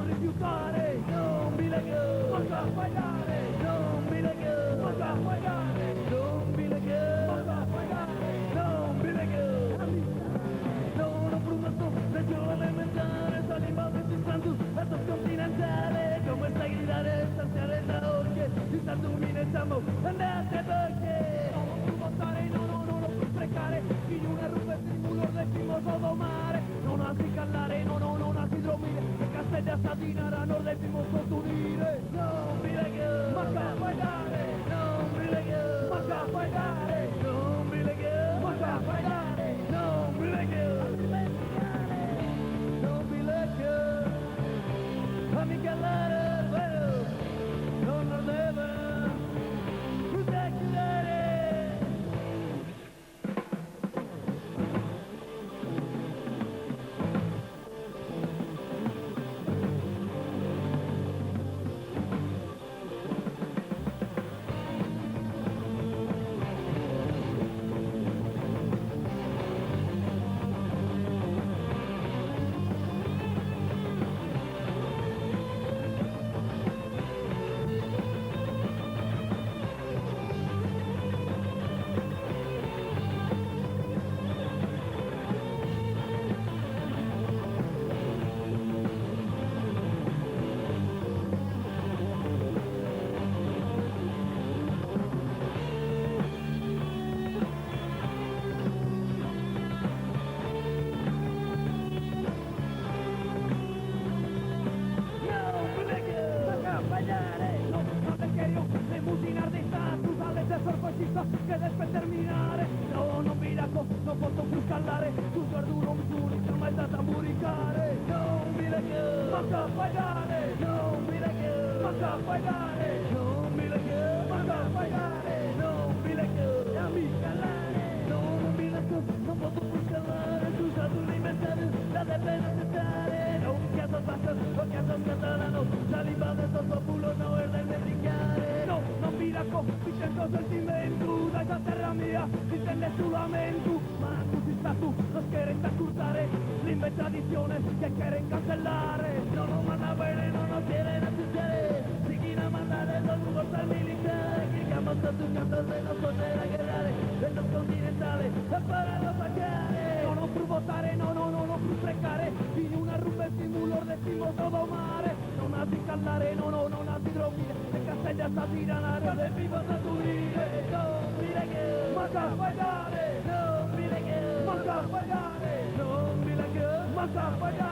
non rifiutare, non mi legare, cosa fai dare, non mi legare, cosa fai dare, non mi legare, cosa fai dare, non mi legare. Sono pronto, leggero elementare, saliva pensando a sto continentale, come stai a gridare, stanziare da orche, ci sta tu mi ne siamo andate perché non più votare, non più sprecare, in una rupe di muro del primo solo mare, non asi callare, non asi dormire, che castelli a Sadinara, nord del primo sottunire, non mi legare, ma che fai dare, non mi legare, ma che fai dare, non mi legare, ma che fai dare, non mi legare. Non mi legare, fammi callare, vero, non lo deve proteggere. Che deve terminare, no, non mi racco, non posso più scalare, tu guardo non giuri, che mai da tamburicare, non mi legare, ma che fai dare, non mi legare, ma che fai dare, non mi legare, ma che fai dare, non mi legare, a mi scalare, no, non mi racco, non posso più scalare, tu guardo l'inventare, la deve necessare, non mi chiamo basta, lo chiamo catalano, saliva del sottopulo, no, è del medicare, no, non mi racco, mi cerco sentimento, dai da terra mia, si tende sull'amento, ma tu si sta tu, non scherza a curtare, l'inventa tradizione che quieren cancellare, no, non manda bene, no quieren asociare, si quieren mandar en los grupos al militar, que llaman a tus cantos de no poder a guerrare, de los continentales, para no pagare, non più votare, non più sprecare, in una rupe simulo decimo todo mare, non asi callare, non asi dormire, e castelli a Satinare, del vivo da turire, non mi legare, ma che fai dare, non mi legare, ma che fai dare, non mi legare, ma che fai dare.